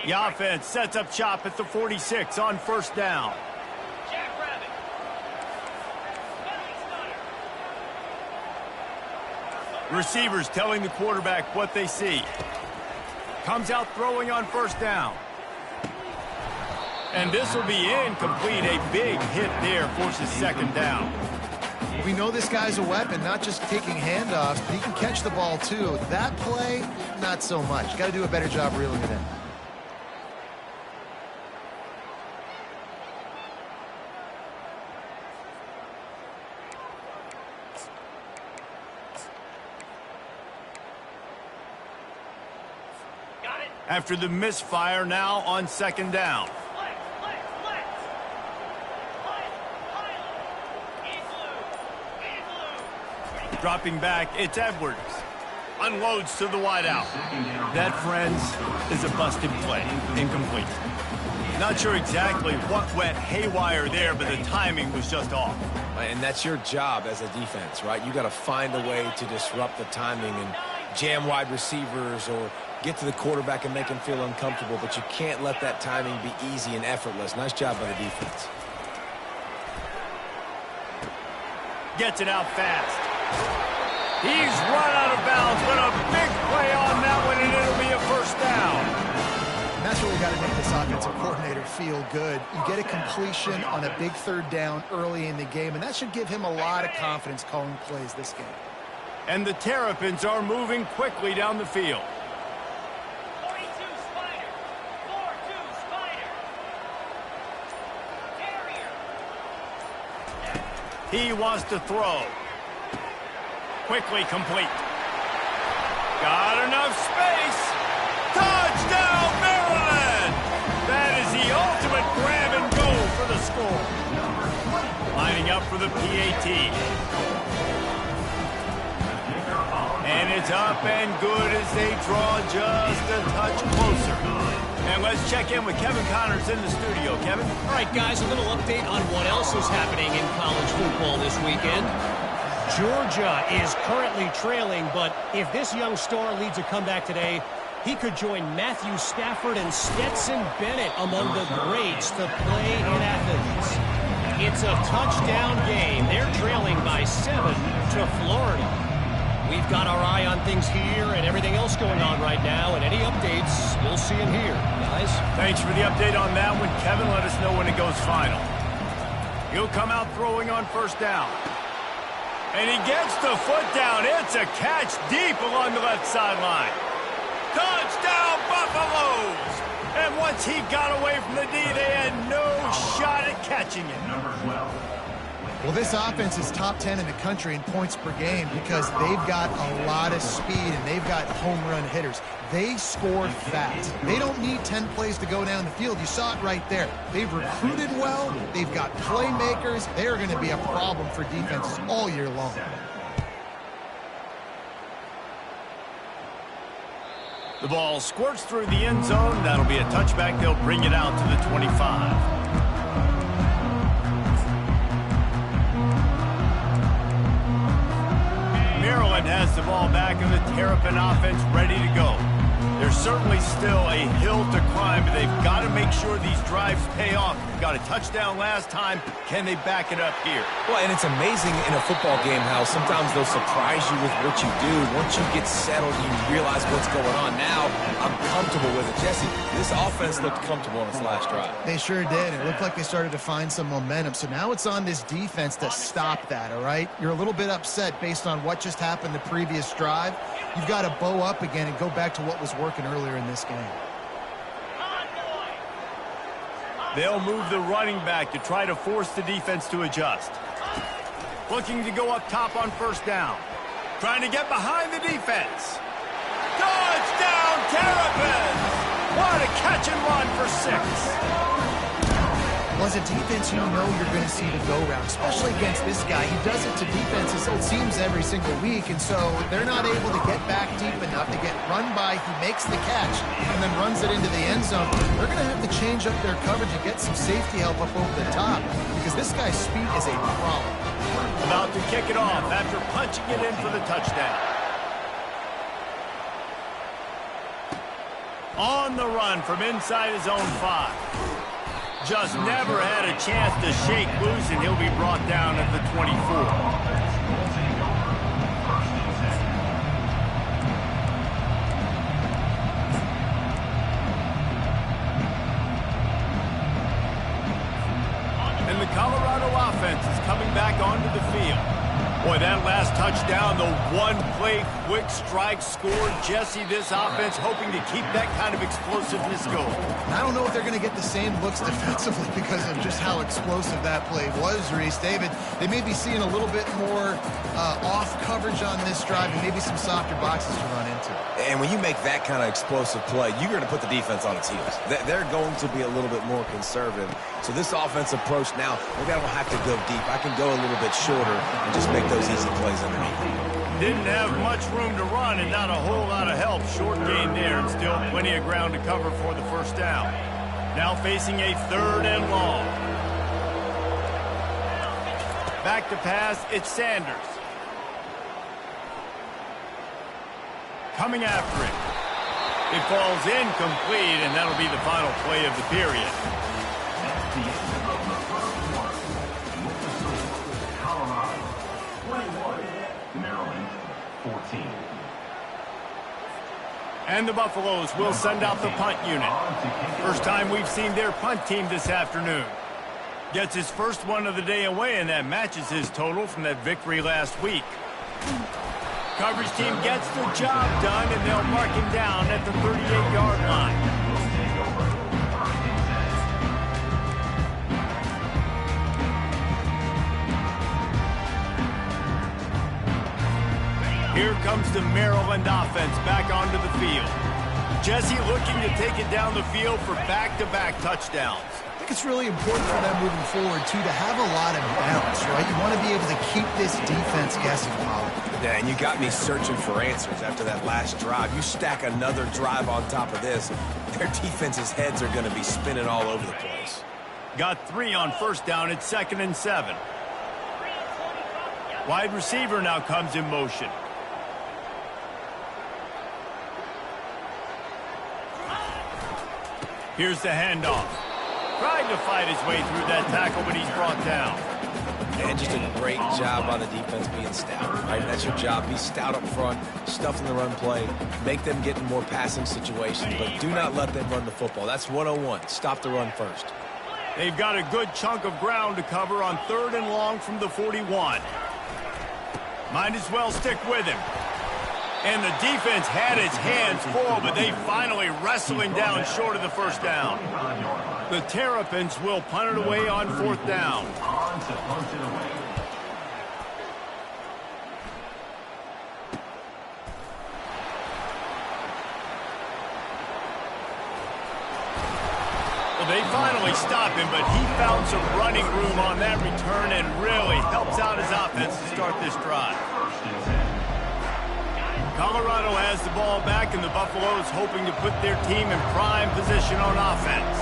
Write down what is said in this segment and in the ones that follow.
The offense sets up shop at the 46 on first down. Receivers telling the quarterback what they see. Comes out throwing on first down. And this will be incomplete. A big hit there forces second down. We know this guy's a weapon, not just taking handoffs, but he can catch the ball too. That play, not so much. Got to do a better job reeling it in. After the misfire, now on second down. Dropping back, it's Edwards. Unloads to the wideout. That, friends, is a busted play. Incomplete. Not sure exactly what went haywire there, but the timing was just off. And that's your job as a defense, right? You got to find a way to disrupt the timing and jam wide receivers or get to the quarterback and make him feel uncomfortable, but you can't let that timing be easy and effortless. Nice job by the defense. Gets it out fast. He's run out of bounds, but a big play on that one, and it'll be a first down. And that's what we got to make this offensive coordinator feel good. You get a completion on a big third down early in the game, and that should give him a lot of confidence calling plays this game. And the Terrapins are moving quickly down the field. 42 Spider. 4-2 Spider. Carrier. He wants to throw. Quickly complete. Got enough space. Touchdown, Maryland! That is the ultimate grab and go for the score. Lining up for the PAT. And it's up and good as they draw just a touch closer. And let's check in with Kevin Connors in the studio. Kevin? All right, guys, a little update on what else is happening in college football this weekend. Georgia is currently trailing, but if this young star leads a comeback today, he could join Matthew Stafford and Stetson Bennett among the greats to play in Athens. It's a touchdown game. They're trailing by 7 to Florida. We've got our eye on things here and everything else going on right now, and any updates, we'll see them here, guys. Thanks for the update on that one, Kevin. Let us know when it goes final. He'll come out throwing on first down. And he gets the foot down. It's a catch deep along the left sideline. Touchdown, Buffaloes! And once he got away from the D, they had no shot at catching it. Number 12. Well, this offense is top 10 in the country in points per game because they've got a lot of speed and they've got home run hitters. They score fast. They don't need 10 plays to go down the field. You saw it right there. They've recruited well. They've got playmakers. They're going to be a problem for defenses all year long. The ball squirts through the end zone. That'll be a touchback. They'll bring it out to the 25. Maryland has the ball back and the Terrapin offense ready to go. There's certainly still a hill to climb, but they've got to make sure these drives pay off. Got a touchdown last time. Can they back it up here? Well, and it's amazing in a football game how sometimes they'll surprise you with what you do. Once you get settled, you realize what's going on. Now, I'm comfortable with it. Jesse, this offense looked comfortable on its last drive. They sure did. It looked like they started to find some momentum. So now it's on this defense to stop that, all right? You're a little bit upset based on what just happened the previous drive. You've got to bow up again and go back to what was working earlier in this game. They'll move the running back to try to force the defense to adjust. Looking to go up top on first down. Trying to get behind the defense. Touchdown, Terrapins! What a catch and run for 6. Well, as a defense, you know you're going to see the go-round, especially against this guy. He does it to defenses, it seems, every single week, and so they're not able to get back deep enough. They get run by, he makes the catch, and then runs it into the end zone. They're going to have to change up their coverage and get some safety help up over the top, because this guy's speed is a problem. About to kick it off after punching it in for the touchdown. On the run from inside his own 5. Just never had a chance to shake loose, and he'll be brought down at the 24. And the Colorado offense is coming back onto the field. Boy, that last touchdown, the one-play quick strike scored. Jesse, this offense hoping to keep that kind of explosiveness going. I don't know if they're going to get the same looks defensively because of just how explosive that play was, Reese. David, they may be seeing a little bit more off coverage on this drive and maybe some softer boxes to run into. And when you make that kind of explosive play, you're going to put the defense on its heels. They're going to be a little bit more conservative. So this offense approach now, maybe I don't have to go deep. I can go a little bit shorter and just make those easy plays underneath. Didn't have much room to run and not a whole lot of help. Short gain there and still plenty of ground to cover for the first down. Now facing a 3rd and long. Back to pass, it's Sanders. Coming after it. It falls incomplete, and that'll be the final play of the period. And the Buffaloes will send out the punt unit. First time we've seen their punt team this afternoon. Gets his first one of the day away, and that matches his total from that victory last week. Coverage team gets the job done, and they'll mark him down at the 38-yard line. Here comes the Maryland offense back onto the field. Jesse looking to take it down the field for back-to-back touchdowns. I think it's really important for them moving forward, too, to have a lot of balance, right? You want to be able to keep this defense guessing, Molly. Yeah, and you got me searching for answers after that last drive. You stack another drive on top of this, their defense's heads are going to be spinning all over the place. Got 3 on first down. It's 2nd and 7. Wide receiver now comes in motion. Here's the handoff. Trying to fight his way through that tackle, but he's brought down. And just a great job by the defense being stout, right? That's your job. Be stout up front, stuff in the run play, make them get in more passing situations, but do not let them run the football. That's 101. Stop the run first. They've got a good chunk of ground to cover on 3rd and long from the 41. Might as well stick with him. And the defense had its hands full, but they finally wrestle him down short of the first down. The Terrapins will punt it away on 4th down. Well, they finally stop him, but he found some running room on that return and really helps out his offense to start this drive. Colorado has the ball back, and the Buffaloes hoping to put their team in prime position on offense.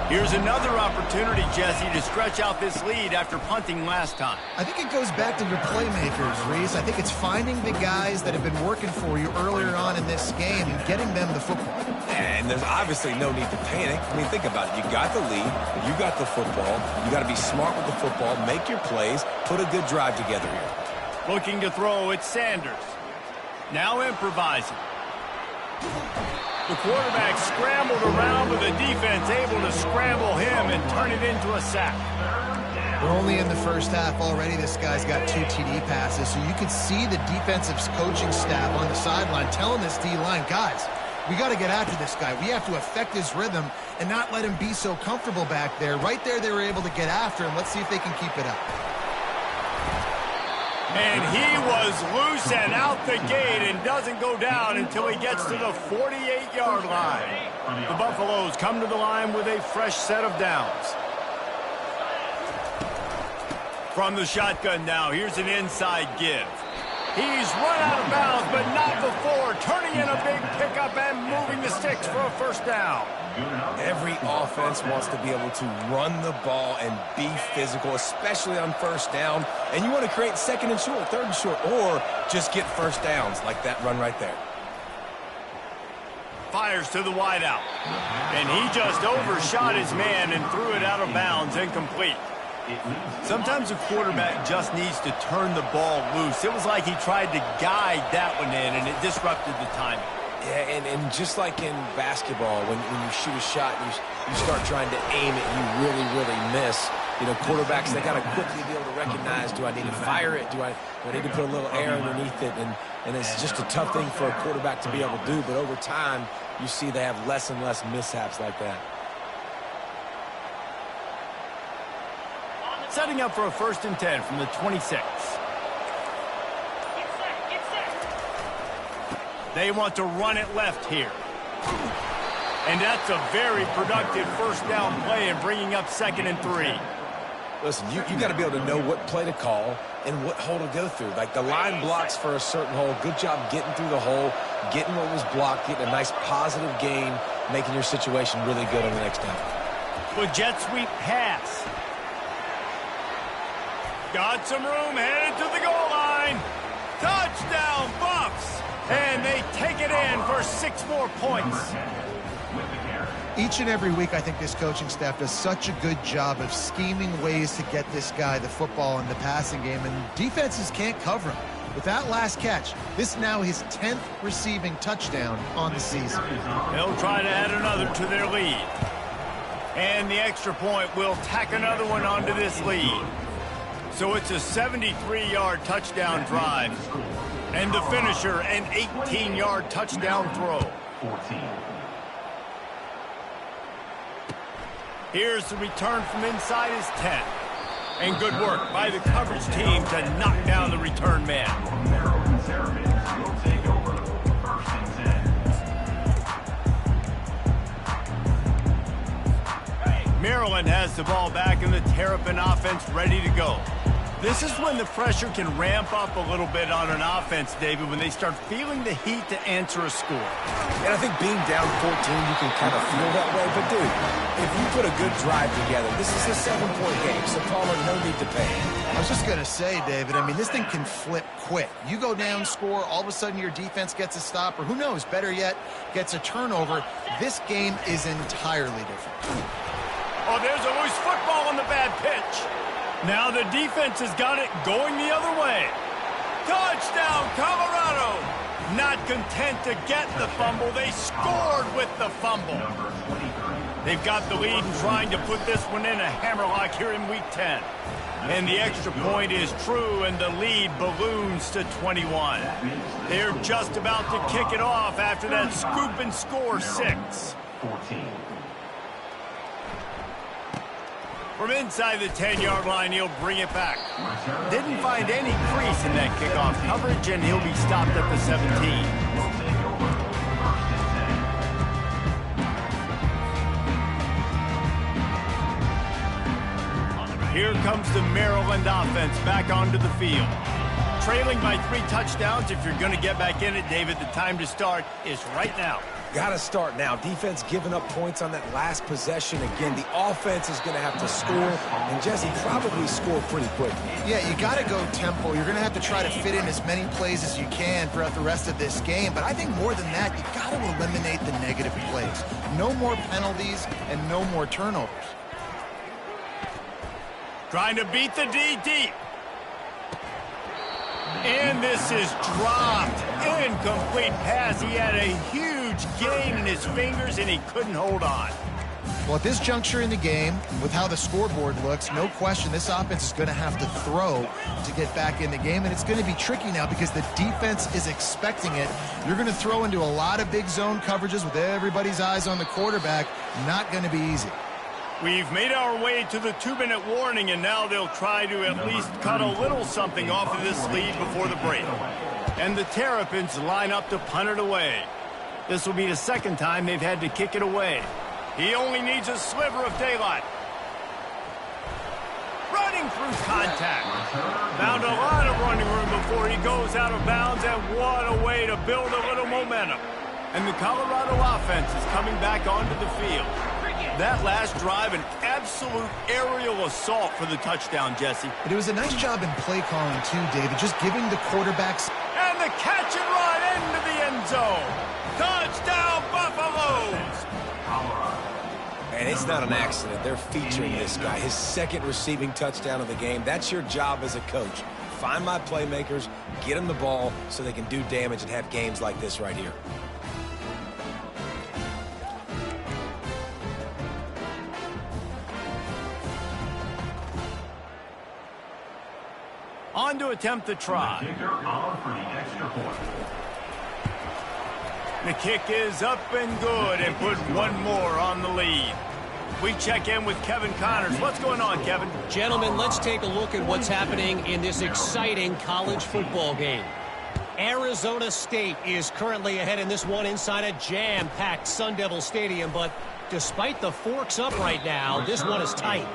Here's another opportunity, Jesse, to stretch out this lead after punting last time. I think it goes back to your playmakers, Reese. I think it's finding the guys that have been working for you earlier on in this game and getting them the football. And there's obviously no need to panic. I mean, think about it. You got the lead. You got the football. You got to be smart with the football. Make your plays. Put a good drive together here. Looking to throw, it's Sanders. Now improvising. The quarterback scrambled around, but the defense able to scramble him and turn it into a sack. We're only in the first half already. This guy's got 2 TD passes, so you could see the defensive coaching staff on the sideline telling this D-line, guys, we got to get after this guy. We have to affect his rhythm and not let him be so comfortable back there. Right there, they were able to get after him. Let's see if they can keep it up. And he was loose and out the gate and doesn't go down until he gets to the 48-yard line. The Buffaloes come to the line with a fresh set of downs. From the shotgun now, here's an inside give. He's run out of bounds, but not before, turning in a big pickup and moving the sticks for a first down. Every offense wants to be able to run the ball and be physical, especially on first down. And you want to create 2nd and short, 3rd and short, or just get first downs like that run right there. Fires to the wideout. And he just overshot his man and threw it out of bounds, incomplete. Sometimes a quarterback just needs to turn the ball loose. It was like he tried to guide that one in, and it disrupted the timing. Yeah, and just like in basketball, when you shoot a shot and you start trying to aim it, you really, really miss. You know, quarterbacks, they got to quickly be able to recognize, do I need to fire it? Do I need to put a little air underneath it? And it's just a tough thing for a quarterback to be able to do. But over time, you see they have less and less mishaps like that. Setting up for a 1st and 10 from the 26. They want to run it left here. And that's a very productive 1st down play and bringing up 2nd and 3. Listen, you got to be able to know what play to call and what hole to go through. Like the line blocks for a certain hole. Good job getting through the hole, getting what was blocked, getting a nice positive gain, making your situation really good on the next down. With jet sweep pass. Got some room, headed to the goal line. Touchdown, Buffs! And they take it in for 6 more points. Each and every week, I think this coaching staff does such a good job of scheming ways to get this guy the football in the passing game, and defenses can't cover him. With that last catch, this is now his 10th receiving touchdown on the season. They'll try to add another to their lead. And the extra point will tack another one onto this lead. So it's a 73-yard touchdown drive. And the finisher, an 18-yard touchdown throw. 14. Here's the return from inside his 10. And good work by the coverage team to knock down the return man. Maryland Terrapins will take over 1st and 10. Maryland has the ball back and the Terrapin offense ready to go. This is when the pressure can ramp up a little bit on an offense, David, when they start feeling the heat to answer a score. And I think being down 14, you can kind of feel that way. But, dude, if you put a good drive together, this is a 7-point game, so Palmer, no need to pay. I was just going to say, David, I mean, this thing can flip quick. You go down, score, all of a sudden your defense gets a stop, or who knows, better yet, gets a turnover. This game is entirely different. Oh, there's a loose football on the bad pitch. Now the defense has got it going the other way. Touchdown, Colorado! Not content to get the fumble, they scored with the fumble. They've got the lead and trying to put this one in a hammerlock here in Week 10. And the extra point is true, and the lead balloons to 21. They're just about to kick it off after that scoop and score 6. 14. From inside the 10-yard line, he'll bring it back. Didn't find any crease in that kickoff coverage, and he'll be stopped at the 17. Here comes the Maryland offense back onto the field. Trailing by 3 touchdowns. If you're going to get back in it, David, the time to start is right now. Got to start now. Defense giving up points on that last possession. Again, the offense is going to have to score, and Jesse probably score pretty quick. Yeah, you got to go tempo. You're going to have to try to fit in as many plays as you can throughout the rest of this game. But I think more than that, you got to eliminate the negative plays. No more penalties and no more turnovers. Trying to beat the D deep. And this is dropped. Incomplete pass. He had a huge gain in his fingers, and he couldn't hold on. Well, at this juncture in the game, with how the scoreboard looks, no question this offense is going to have to throw to get back in the game, and it's going to be tricky now because the defense is expecting it. You're going to throw into a lot of big zone coverages with everybody's eyes on the quarterback. Not going to be easy. We've made our way to the 2-minute warning, and now they'll try to at least cut a little something off of this lead before the break. And the Terrapins line up to punt it away. This will be the second time they've had to kick it away. He only needs a sliver of daylight. Running through contact. Found a lot of running room before he goes out of bounds, and what a way to build a little momentum. And the Colorado offense is coming back onto the field. That last drive, an absolute aerial assault for the touchdown, Jesse. But it was a nice job in play calling, too, David, just giving the quarterbacks. And the catch and run into the end zone. Touchdown, Buffalo! And it's not an accident. They're featuring this guy. His second receiving touchdown of the game. That's your job as a coach. Find my playmakers, get them the ball so they can do damage and have games like this right here. On to attempt the try. Kicker on for the extra point. The kick is up and good and put one more on the lead. We check in with Kevin Connors. What's going on, Kevin? Gentlemen, let's take a look at what's happening in this exciting college football game. Arizona State is currently ahead in this one inside a jam-packed Sun Devil Stadium, but despite the forks up right now, this one is tight.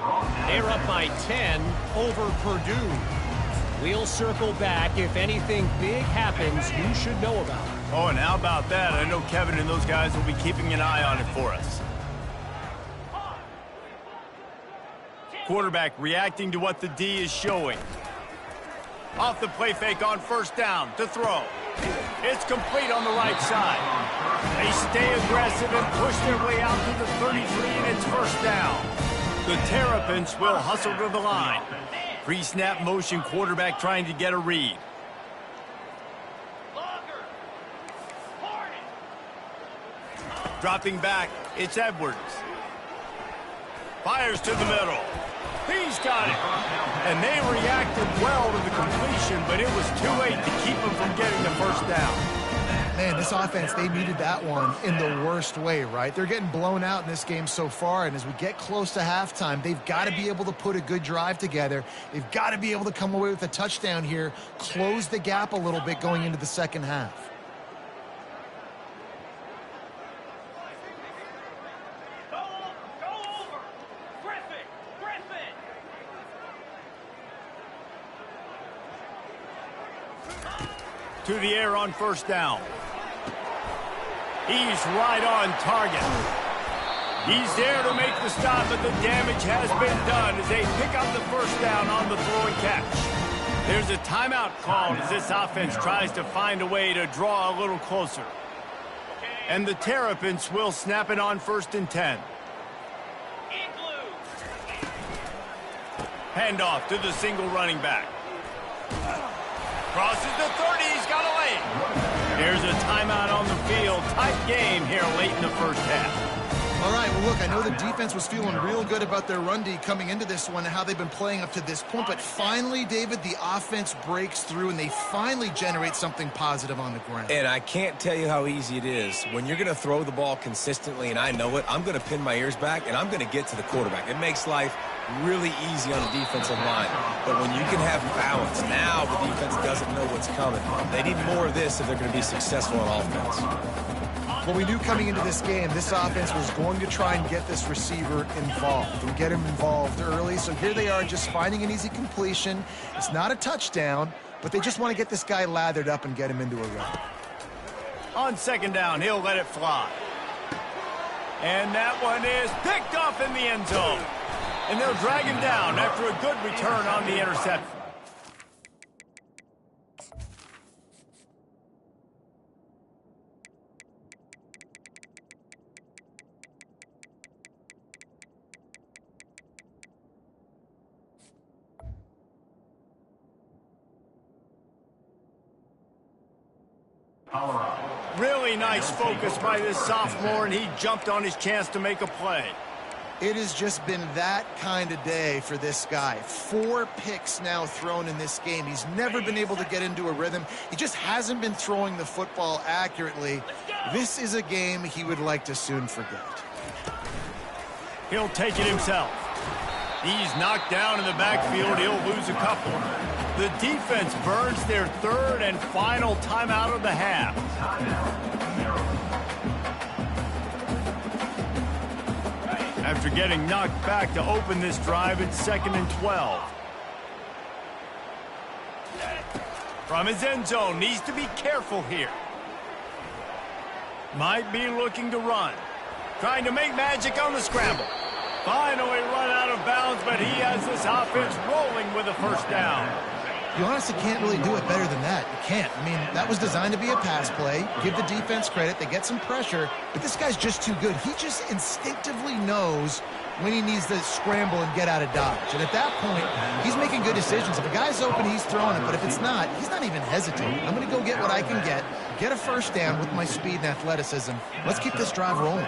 They're up by 10 over Purdue. We'll circle back. If anything big happens, you should know about it. Oh, and how about that? I know Kevin and those guys will be keeping an eye on it for us. Quarterback reacting to what the D is showing. Off the play fake on first down to throw. It's complete on the right side. They stay aggressive and push their way out to the 33, and it's first down. The Terrapins will hustle to the line. Pre-snap motion, quarterback trying to get a read. Dropping back, it's Edwards. Fires to the middle. He's got it. And they reacted well to the completion, but it was too late to keep them from getting the first down. Man, this offense, they needed that one in the worst way, right? They're getting blown out in this game so far, and as we get close to halftime, they've got to be able to put a good drive together. They've got to be able to come away with a touchdown here, close the gap a little bit going into the second half. To the air on first down. He's right on target. He's there to make the stop, but the damage has been done as they pick up the first down on the throw and catch. There's a timeout called as this offense tries to find a way to draw a little closer. And the Terrapins will snap it on first and 10. Handoff to the single running back. Crosses the 30, he's got a lane. There's a timeout on the field. Tight game here late in the first half. All right, well, look, I know the defense was feeling real good about their run D coming into this one and how they've been playing up to this point, but finally, David, the offense breaks through and they finally generate something positive on the ground. And I can't tell you how easy it is. When you're going to throw the ball consistently, and I know it, I'm going to pin my ears back, and I'm going to get to the quarterback. It makes life really easy on the defensive line. But when you can have balance, now the defense doesn't know what's coming. They need more of this if they're going to be successful on offense. Well, we knew coming into this game, this offense was going to try and get this receiver involved and get him involved early. So here they are just finding an easy completion. It's not a touchdown, but they just want to get this guy lathered up and get him into a run. On second down, he'll let it fly. And that one is picked off in the end zone. And they'll drag him down after a good return on the interception. Really nice focus by this sophomore, and he jumped on his chance to make a play. It has just been that kind of day for this guy. 4 picks now thrown in this game. He's never been able to get into a rhythm. He just hasn't been throwing the football accurately. This is a game he would like to soon forget. He'll take it himself. He's knocked down in the backfield. He'll lose a couple. The defense burns their third and final timeout of the half. After getting knocked back to open this drive, it's 2nd and 12. From his end zone, needs to be careful here. Might be looking to run. Trying to make magic on the scramble. Finally run out of bounds, but he has this offense rolling with a first down. You honestly can't really do it better than that. You can't. I mean, that was designed to be a pass play. Give the defense credit. They get some pressure, but this guy's just too good. He just instinctively knows when he needs to scramble and get out of dodge. And at that point, he's making good decisions. If a guy's open, he's throwing it. But if it's not, he's not even hesitating. I'm going to go get what I can get a first down with my speed and athleticism. Let's keep this drive rolling.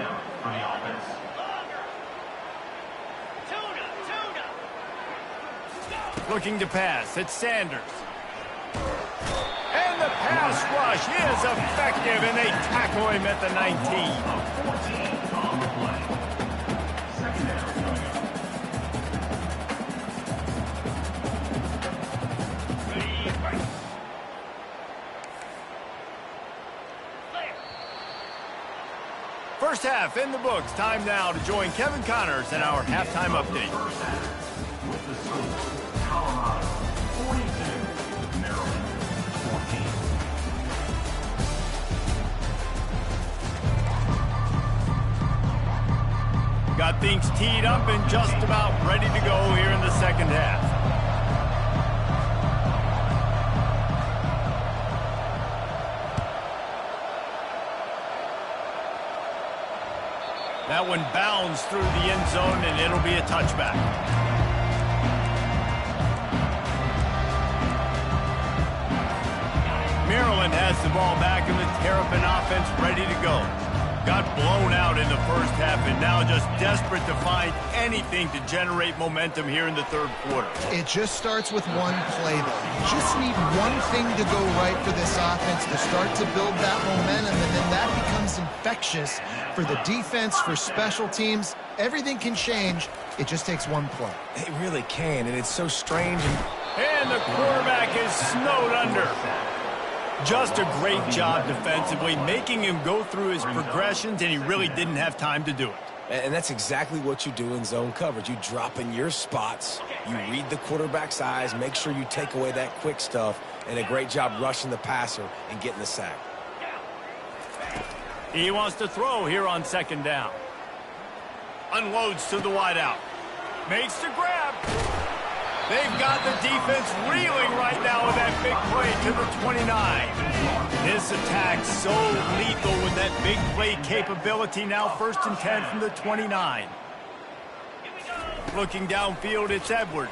Looking to pass. It's Sanders. And the pass rush is effective, and they tackle him at the 19. First half in the books. Time now to join Kevin Connors in our halftime update. With the score, Colorado 42, Maryland 14. Got things teed up and just about ready to go here in the second half. That one bounds through the end zone, and it'll be a touchback. Maryland has the ball back, and the Terrapin offense ready to go. Got blown out in the first half, and now just desperate to find anything to generate momentum here in the third quarter. It just starts with one play, though. You just need one thing to go right for this offense to start to build that momentum, and then that becomes infectious for the defense, for special teams. Everything can change. It just takes one play. It really can, and it's so strange. And the quarterback is snowed under. Just a great job defensively, making him go through his progressions, and he really didn't have time to do it. And that's exactly what you do in zone coverage. You drop in your spots, you read the quarterback's eyes, make sure you take away that quick stuff, and a great job rushing the passer and getting the sack. He wants to throw here on second down. Unloads to the wideout. Makes the grab. They've got the defense reeling right now with that big play to the 29. This attack so lethal with that big play capability. Now 1st and 10 from the 29. Looking downfield, it's Edwards.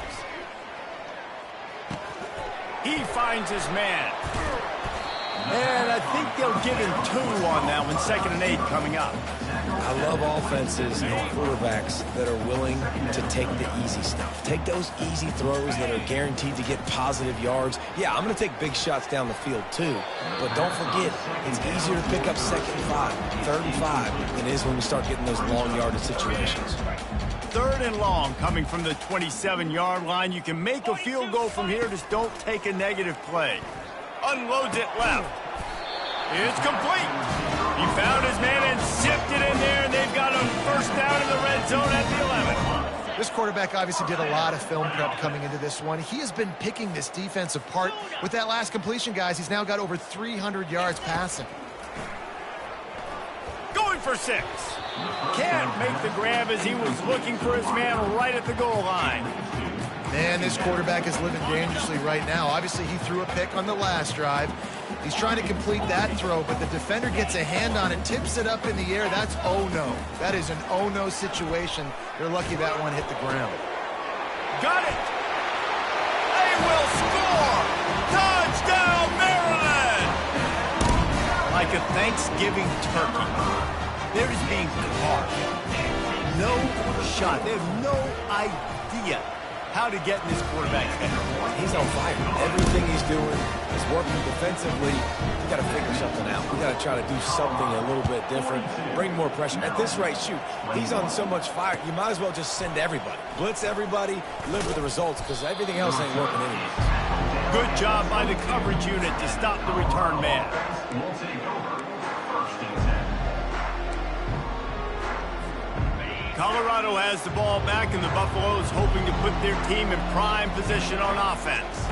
He finds his man. And I think they'll give him 2 on that one. 2nd and 8 coming up. I love offenses and quarterbacks that are willing to take the easy stuff. Take those easy throws that are guaranteed to get positive yards. Yeah, I'm going to take big shots down the field too. But don't forget, it's easier to pick up 2nd and 5, 3rd and 5 than it is when we start getting those long yardage situations. 3rd and long coming from the 27-yard line. You can make a field goal from here, just don't take a negative play. Unloads it left. It's complete. He found his man and zipped it in there, and they've got a first down in the red zone at the 11. This quarterback obviously did a lot of film prep coming into this one. He has been picking this defense apart. With that last completion, guys, he's now got over 300 yards passing. Going for 6. Can't make the grab as he was looking for his man right at the goal line. Man, this quarterback is living dangerously right now. Obviously, he threw a pick on the last drive. He's trying to complete that throw, but the defender gets a hand on it, tips it up in the air. That's oh-no. That is an oh-no situation. They're lucky that one hit the ground. Got it. They will score. Touchdown, Maryland. Like a Thanksgiving turkey. They're just being carved. No shot. They have no idea how to get in this quarterback's head. He's on fire. Everything he's doing is working defensively. We got to figure something out. We got to try to do something a little bit different, bring more pressure. At this rate, shoot, he's on so much fire, you might as well just send everybody. Blitz everybody, live with the results, because everything else ain't working anyway. Good job by the coverage unit to stop the return man. Will take over 1st and 10. Colorado has the ball back, and the Buffaloes hoping to put their team in prime position on offense.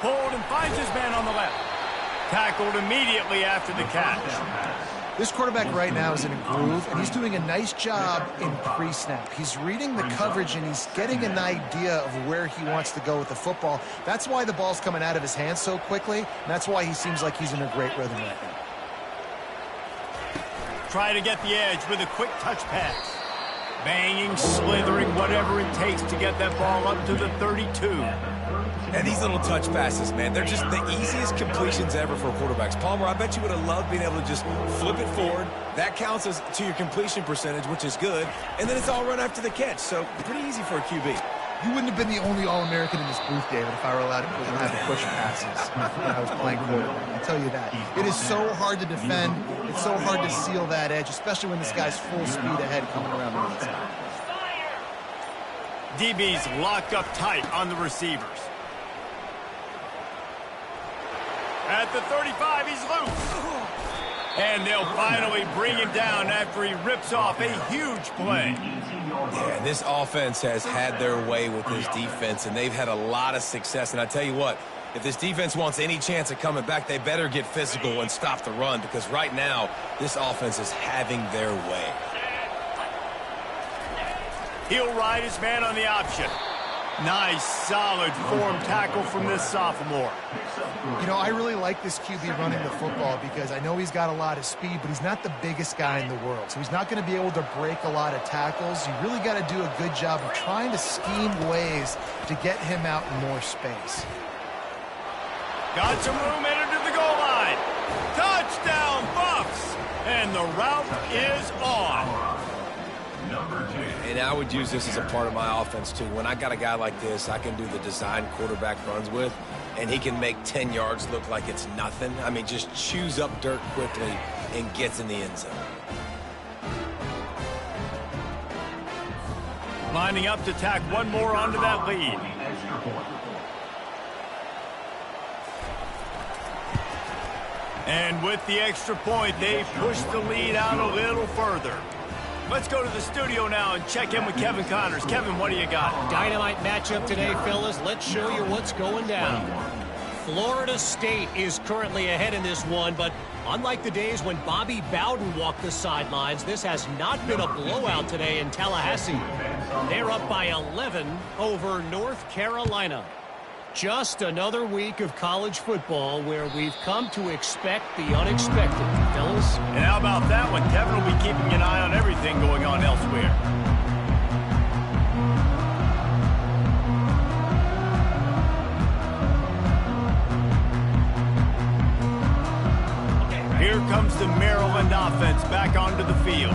Pulled and finds his man on the left. Tackled immediately after the catch. This quarterback right now is in a groove, and he's doing a nice job in pre-snap. He's reading the coverage, and he's getting an idea of where he wants to go with the football. That's why the ball's coming out of his hands so quickly, and that's why he seems like he's in a great rhythm right now. Try to get the edge with a quick touch pass. Banging, slithering, whatever it takes to get that ball up to the 32. And these little touch passes, man, they're just the easiest completions ever for quarterbacks. Palmer, I bet you would have loved being able to just flip it forward. That counts as to your completion percentage, which is good. And then it's all run after the catch, so pretty easy for a QB. You wouldn't have been the only All-American in this booth, David, if I were allowed to have to push passes when I was playing quarterback. I'll tell you that. It is so hard to defend. It's so hard to seal that edge, especially when this guy's full speed ahead coming around the inside. DB's locked up tight on the receivers. At the 35, he's loose. And they'll finally bring him down after he rips off a huge play. Yeah, this offense has had their way with this defense, and they've had a lot of success. And I tell you what, if this defense wants any chance of coming back, they better get physical and stop the run, because right now, this offense is having their way. He'll ride his man on the option. Nice, solid form tackle from this sophomore. You know, I really like this QB running the football because I know he's got a lot of speed, but he's not the biggest guy in the world. So he's not going to be able to break a lot of tackles. You really got to do a good job of trying to scheme ways to get him out in more space. Got some room headed to the goal line. Touchdown, Buffs! And the route is on. And I would use this as a part of my offense, too. When I got a guy like this, I can do the design quarterback runs with, and he can make 10 yards look like it's nothing. I mean, just chews up dirt quickly and gets in the end zone. Lining up to tack one more onto that lead. And with the extra point, they push the lead out a little further. Let's go to the studio now and check in with Kevin Connors. Kevin, what do you got? Dynamite matchup today, fellas. Let's show you what's going down. Florida State is currently ahead in this one, but unlike the days when Bobby Bowden walked the sidelines, this has not been a blowout today in Tallahassee. They're up by 11 over North Carolina. Just another week of college football where we've come to expect the unexpected, fellas. And how about that one? Kevin will be keeping an eye on everything going on elsewhere. Here comes the Maryland offense back onto the field.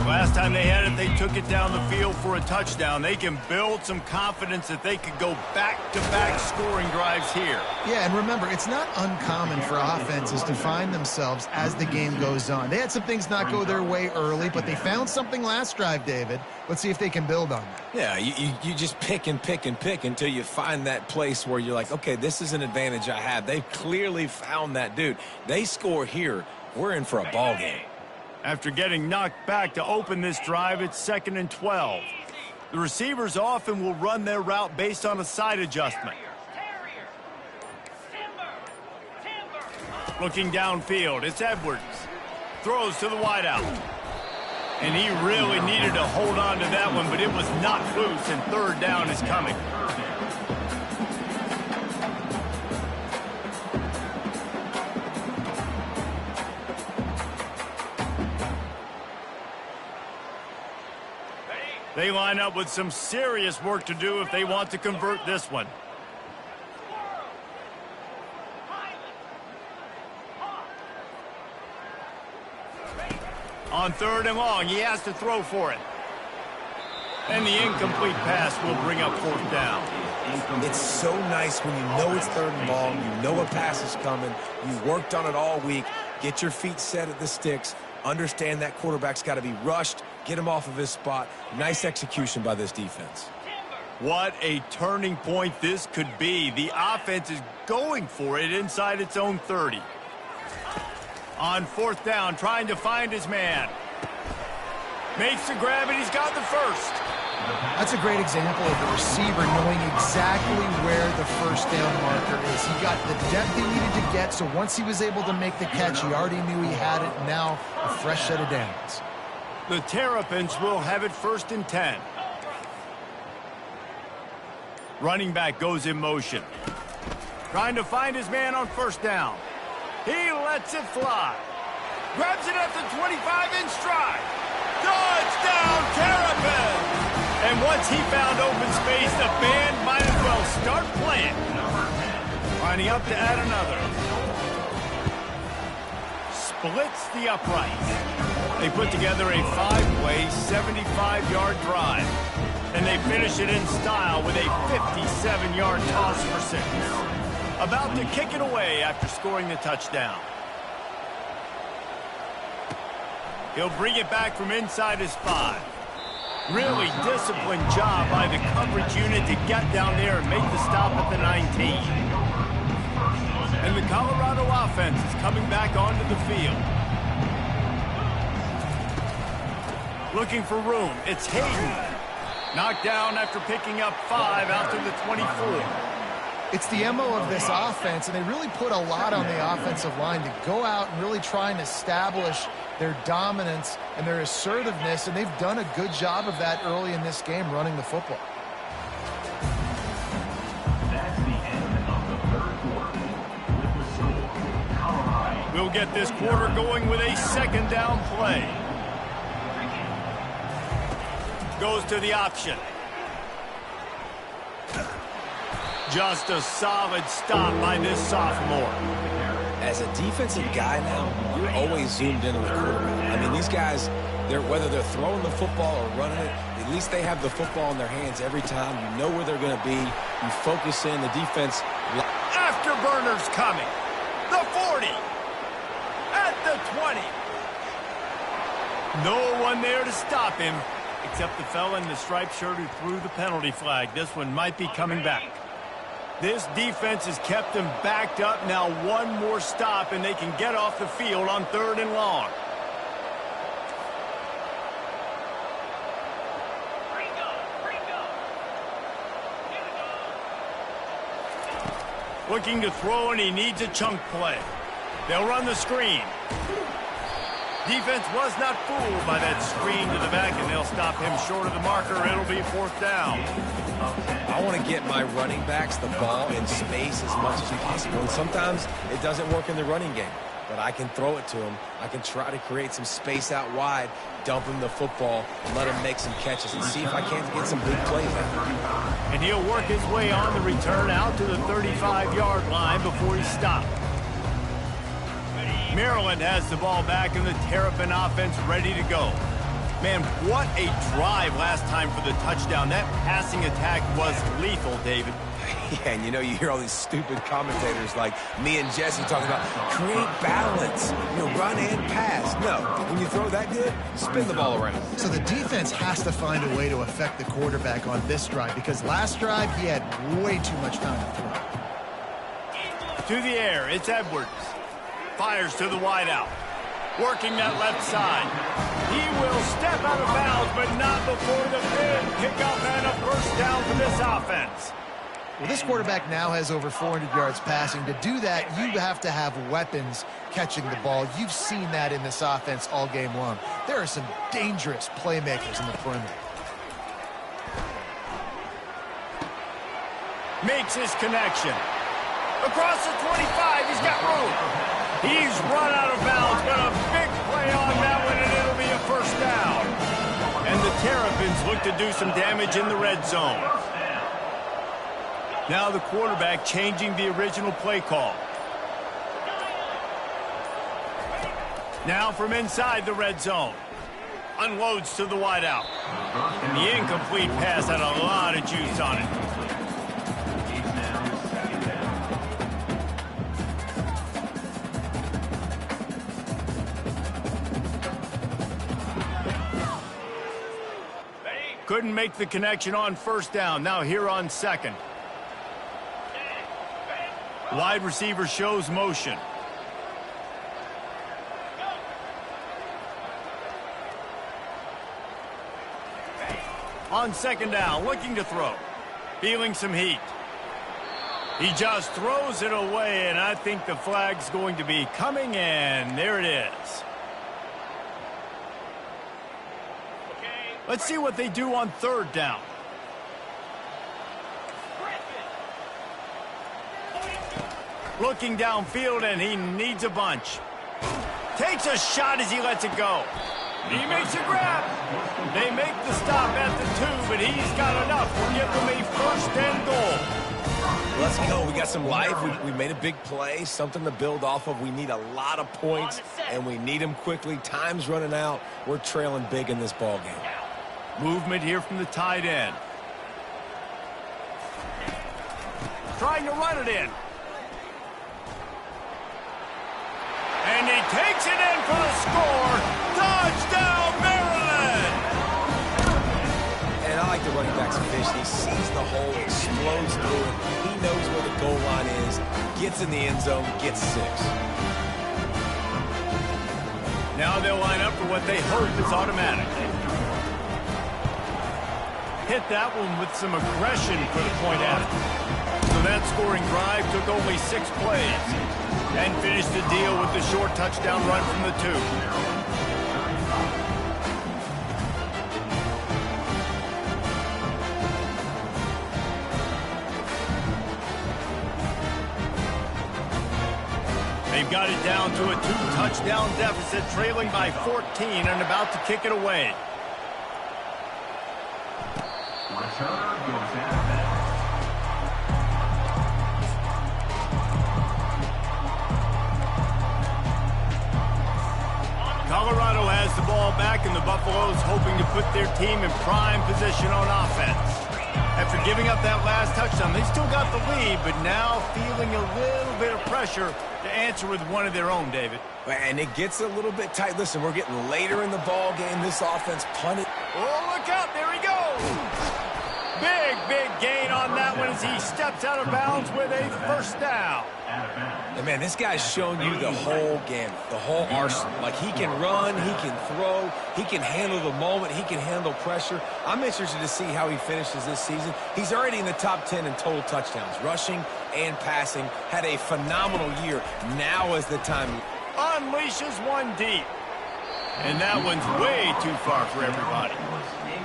Last time they had it, they took it down the field for a touchdown. They can build some confidence that they could go back-to-back scoring drives here. Yeah, and remember, it's not uncommon for offenses to find themselves as the game goes on. They had some things not go their way early, but they found something last drive, David. Let's see if they can build on that. Yeah, you just pick and pick and pick until you find that place where you're like, okay, this is an advantage I have. They've clearly found that, dude. They score here, we're in for a ball game. After getting knocked back to open this drive, it's 2nd and 12. The receivers often will run their route based on a side adjustment. Looking downfield, it's Edwards. Throws to the wideout. And he really needed to hold on to that one, but it was not loose, and third down is coming. They line up with some serious work to do if they want to convert this one. On 3rd and long, he has to throw for it. And the incomplete pass will bring up 4th down. It's so nice when you know it's 3rd and long, you know a pass is coming, you worked on it all week, get your feet set at the sticks, understand that quarterback's got to be rushed, get him off of his spot. Nice execution by this defense. What a turning point this could be. The offense is going for it inside its own 30. On 4th down, trying to find his man. Makes the grab, and he's got the first. That's a great example of the receiver knowing exactly where the first down marker is. He got the depth he needed to get, so once he was able to make the catch, he already knew he had it. Now, a fresh set of downs. The Terrapins will have it 1st and 10. Running back goes in motion. Trying to find his man on 1st down. He lets it fly. Grabs it at the 25 in stride. Touchdown, Terrapins! And once he found open space, the band might as well start playing. Lining up to add another. Splits the uprights. They put together a 5-play, 75-yard drive. And they finish it in style with a 57-yard toss for 6. About to kick it away after scoring the touchdown. He'll bring it back from inside his 5. Really disciplined job by the coverage unit to get down there and make the stop at the 19. And the Colorado offense is coming back onto the field. Looking for room. It's Hayden. Knocked down after picking up 5 out to the 24. It's the MO of this offense, and they really put a lot on the offensive line to go out and really try and establish their dominance and their assertiveness, and they've done a good job of that early in this game running the football. That's the end of the 3rd quarter. With the score, Colorado. We'll get this quarter going with a 2nd down play. Goes to the option. Just a solid stop by this sophomore. As a defensive guy now, you're always zoomed in on the quarterback. I mean, these guys, whether they're throwing the football or running it, at least they have the football in their hands every time. You know where they're going to be. You focus in. The defense. Afterburners coming. The 40. At the 20. No one there to stop him, except the fella in the striped shirt who threw the penalty flag. This one might be coming back. This defense has kept them backed up. Now one more stop, and they can get off the field on 3rd and long. Looking to throw, and he needs a chunk play. They'll run the screen. Defense was not fooled by that screen to the back, and they'll stop him short of the marker. It'll be 4th down. I want to get my running backs the ball in space as much as possible. And sometimes it doesn't work in the running game, but I can throw it to him. I can try to create some space out wide, dump him the football, and let him make some catches and see if I can't get some big plays out. And he'll work his way on the return out to the 35-yard line before he's stopped. Maryland has the ball back, and the Terrapin offense ready to go. Man, what a drive last time for the touchdown. That passing attack was lethal, David. Yeah, and you hear all these stupid commentators like me and Jesse talking about create balance, run and pass. No, when you throw that good, spin the ball around. So the defense has to find a way to affect the quarterback on this drive, because last drive he had way too much time to throw. To the air, it's Edwards. Fires to the wideout. Working that left side. He will step out of bounds, but not before the big pickup and a 1st down for this offense. Well, this quarterback now has over 400 yards passing. To do that, you have to have weapons catching the ball. You've seen that in this offense all game long. There are some dangerous playmakers in the perimeter. Makes his connection. Across the 25, he's got room. He's run out of bounds, but a big play on that one, and it'll be a 1st down. And the Terrapins look to do some damage in the red zone. Now the quarterback changing the original play call. Now from inside the red zone. Unloads to the wideout. And the incomplete pass had a lot of juice on it. Couldn't make the connection on 1st down. Now here on 2nd. Wide receiver shows motion. On second down, looking to throw. Feeling some heat. He just throws it away, and I think the flag's going to be coming in. There it is. Let's see what they do on third down. Looking downfield, and he needs a bunch. Takes a shot as he lets it go. He makes a grab. They make the stop at the 2, but he's got enough to give them a first and goal. Let's go. We got some life. We made a big play, something to build off of. We need a lot of points, and we need them quickly. Time's running out. We're trailing big in this ball game. Movement here from the tight end. Trying to run it in. And he takes it in for the score. Touchdown, Maryland! And I like the running back's vision. He sees the hole, explodes through it. He knows where the goal line is, gets in the end zone, gets 6. Now they'll line up for what they hope is automatic. Hit that one with some aggression for the point at it. So that scoring drive took only 6 plays and finished the deal with the short touchdown run from the 2. They've got it down to a 2-touchdown deficit, trailing by 14 and about to kick it away. Returner goes out of bounds. Colorado has the ball back, and the Buffaloes hoping to put their team in prime position on offense. After giving up that last touchdown, they still got the lead, but now feeling a little bit of pressure to answer with one of their own, David. And it gets a little bit tight. Listen, we're getting later in the ball game. This offense punted. Oh, look out. There he goes. Big gain on that one as he steps out of bounds with a first down. And, man, this guy's showing you the whole gamut, the whole arsenal. Like, he can run, he can throw, he can handle the moment, he can handle pressure. I'm interested to see how he finishes this season. He's already in the top 10 in total touchdowns, rushing and passing. Had a phenomenal year. Now is the time. Unleashes one deep. And that one's way too far for everybody.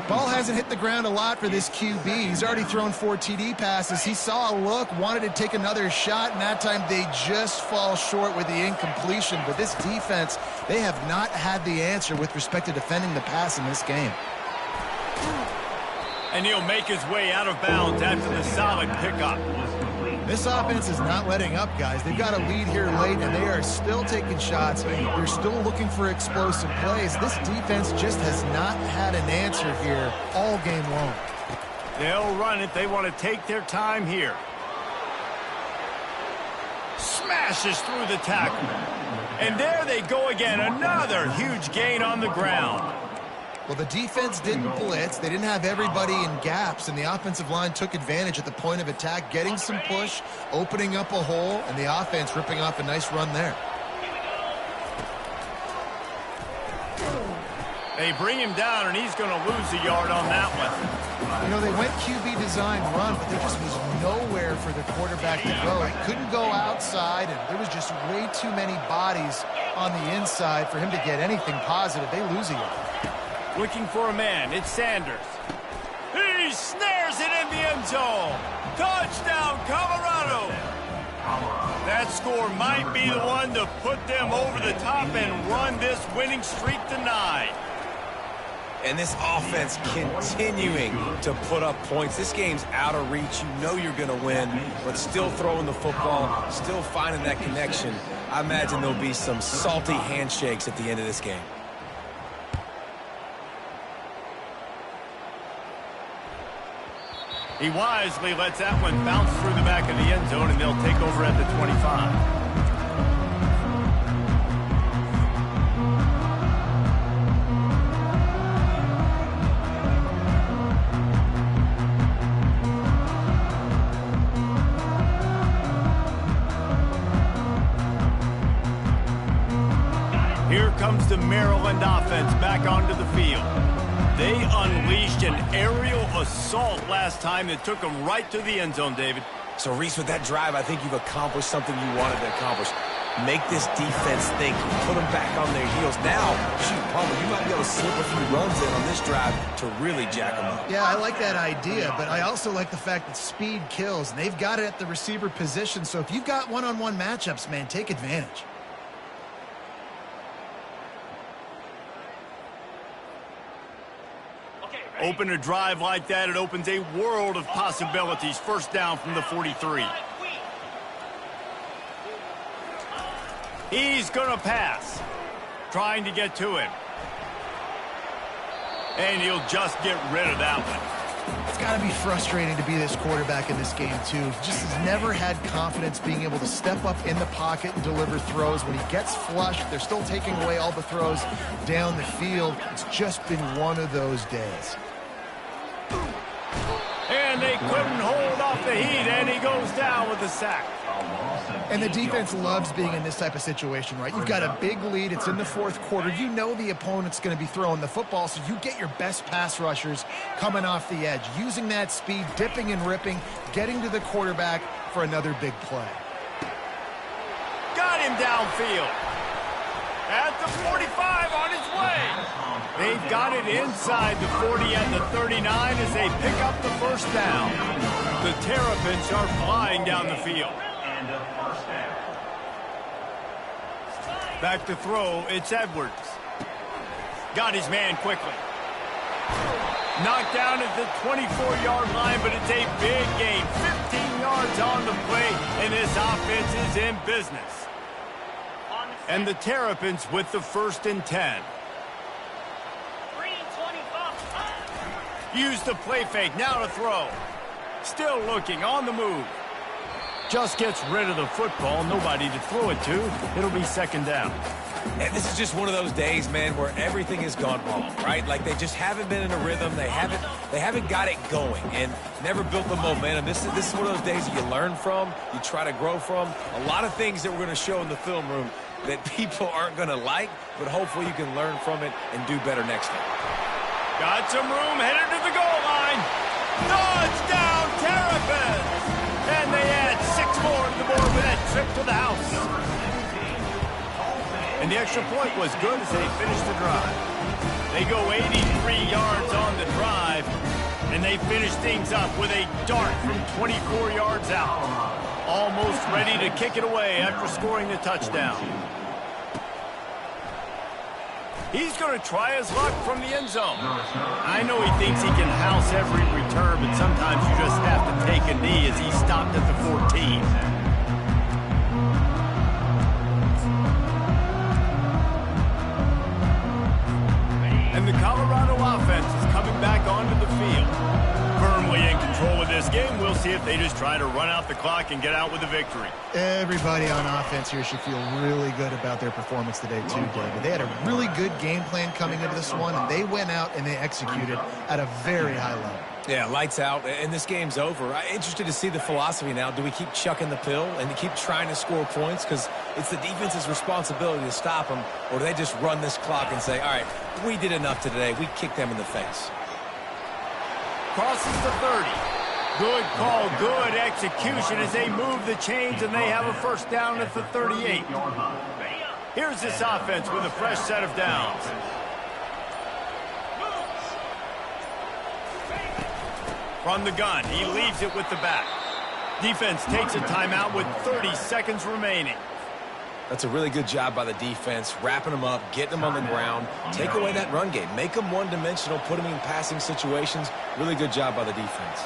Ball hasn't hit the ground a lot for this QB. He's already thrown 4 TD passes. He saw a look, wanted to take another shot, and that time they just fall short with the incompletion. But this defense, they have not had the answer with respect to defending the pass in this game. And he'll make his way out of bounds after the solid pickup. This offense is not letting up, guys. They've got a lead here late, and they are still taking shots. They're still looking for explosive plays. This defense just has not had an answer here all game long. They'll run it. They want to take their time here. Smashes through the tackle. And there they go again. Another huge gain on the ground. Well, the defense didn't blitz. They didn't have everybody in gaps, and the offensive line took advantage at the point of attack, getting some push, opening up a hole, and the offense ripping off a nice run there. They bring him down, and he's going to lose a yard on that one. You know, they went QB design run, but there just was nowhere for the quarterback to go. He couldn't go outside, and there was just way too many bodies on the inside for him to get anything positive. They lose a yard. Looking for a man. It's Sanders. He snares it in the end zone. Touchdown, Colorado. That score might be the one to put them over the top and run this winning streak to 9. And this offense continuing to put up points. This game's out of reach. You know you're going to win, but still throwing the football, still finding that connection. I imagine there'll be some salty handshakes at the end of this game. He wisely lets that one bounce through the back of the end zone, and they'll take over at the 25. Here comes the Maryland offense back onto the field. They unleashed an aerial assault last time that took them right to the end zone, David. So, Reese, with that drive, I think you've accomplished something you wanted to accomplish. Make this defense think, put them back on their heels. Now, shoot, Palmer, you might be able to slip a few runs in on this drive to really jack them up. Yeah, I like that idea, but I also like the fact that speed kills, and they've got it at the receiver position. So if you've got one-on-one matchups, man, take advantage. Open a drive like that, it opens a world of possibilities. First down from the 43. He's going to pass. Trying to get to him. And he'll just get rid of that one. It's got to be frustrating to be this quarterback in this game, too. Just has never had confidence being able to step up in the pocket and deliver throws. When he gets flushed, they're still taking away all the throws down the field. It's just been one of those days. And they couldn't hold off the heat, and he goes down with the sack. And the defense loves being in this type of situation, right? You've got a big lead. It's in the fourth quarter. You know the opponent's going to be throwing the football, so you get your best pass rushers coming off the edge, using that speed, dipping and ripping, getting to the quarterback for another big play. Got him downfield. At the 45 on his way. They've got it inside the 40 and the 39 as they pick up the first down. The Terrapins are flying down the field. And a first down. Back to throw, it's Edwards. Got his man quickly. Knocked down at the 24-yard line, but it's a big gain. 15 yards on the play, and this offense is in business. And the Terrapins with the 1st and 10. Use the play fake, now to throw. Still looking, on the move. Just gets rid of the football, nobody to throw it to. It'll be 2nd down. And this is just one of those days, man, where everything has gone wrong, right? Like they just haven't been in a rhythm. They haven't got it going and never built the momentum. This is one of those days that you learn from, you try to grow from. A lot of things that we're going to show in the film room that people aren't going to like, but hopefully you can learn from it and do better next time. Got some room, headed to the goal line. Touchdown, Terrapins! And they add 6 more to the board with that trip to the house. And the extra point was good as they finished the drive. They go 83 yards on the drive, and they finish things up with a dart from 24 yards out. Almost ready to kick it away after scoring the touchdown. He's going to try his luck from the end zone. I know he thinks he can house every return, but sometimes you just have to take a knee as he stopped at the 14. And the Colorado offense is coming back onto the field. Firmly in control of this game. We'll see if they just try to run out the clock and get out with a victory. Everybody on offense here should feel really good about their performance today too, David. They had a really good game plan coming into this one, and they went out and they executed at a very high level. Yeah, lights out, and this game's over. I'm interested to see the philosophy now. Do we keep chucking the pill and keep trying to score points? Because it's the defense's responsibility to stop them, or do they just run this clock and say, all right, we did enough today. We kicked them in the face. Crosses the 30. Good call, good execution as they move the chains, and they have a first down at the 38. Here's this offense with a fresh set of downs. From the gun, he leaves it with the back. Defense takes a timeout with 30 seconds remaining. That's a really good job by the defense, wrapping them up, getting them on the ground, take away that run game, make them one-dimensional, put them in passing situations. Really good job by the defense.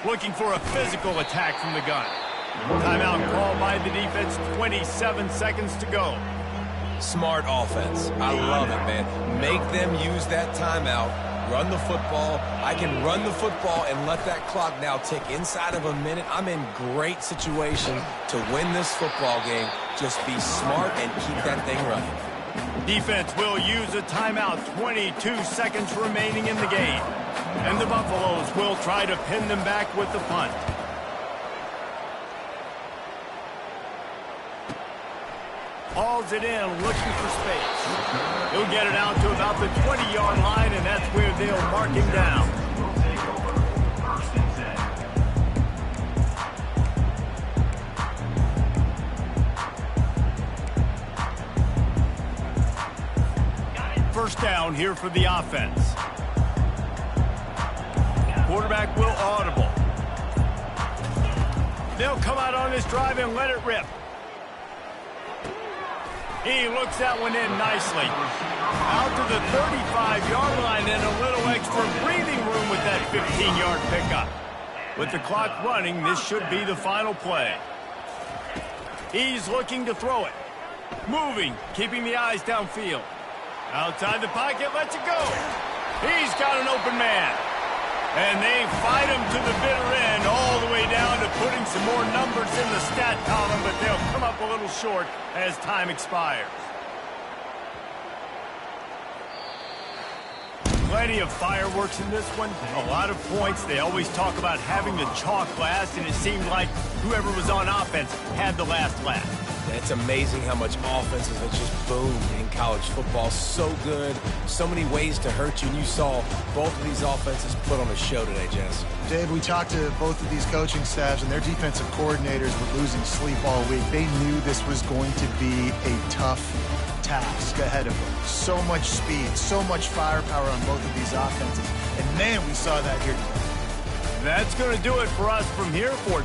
Looking for a physical attack from the gun. Timeout called by the defense, 27 seconds to go. Smart offense. I love it, man. Make them use that timeout, run the football. I can run the football and let that clock now tick inside of a minute. I'm in great situation to win this football game. Just be smart and keep that thing running. Defense will use a timeout. 22 seconds remaining in the game. And the Buffaloes will try to pin them back with the punt. Hauls it in, looking for space. He'll get it out to about the 20-yard line, and that's where they'll mark him down. Will take over. First and 10. First down here for the offense. Quarterback will audible. They'll come out on this drive and let it rip. He looks that one in nicely. Out to the 35-yard line and a little extra breathing room with that 15-yard pickup. With the clock running, this should be the final play. He's looking to throw it. Moving, keeping the eyes downfield. Outside the pocket, lets it go. He's got an open man. And they fight him to the bitter end, all the way down to putting some more numbers in the stat column, but they'll come up a little short as time expires. Plenty of fireworks in this one. A lot of points. They always talk about having the chalk last, and it seemed like whoever was on offense had the last laugh. It's amazing how much offenses have just boomed in college football. So good, so many ways to hurt you, and you saw both of these offenses put on a show today, Jess. Dave, we talked to both of these coaching staffs, and their defensive coordinators were losing sleep all week. They knew this was going to be a tough task ahead of them. So much speed, so much firepower on both of these offenses. And man, we saw that here today. That's going to do it for us from here for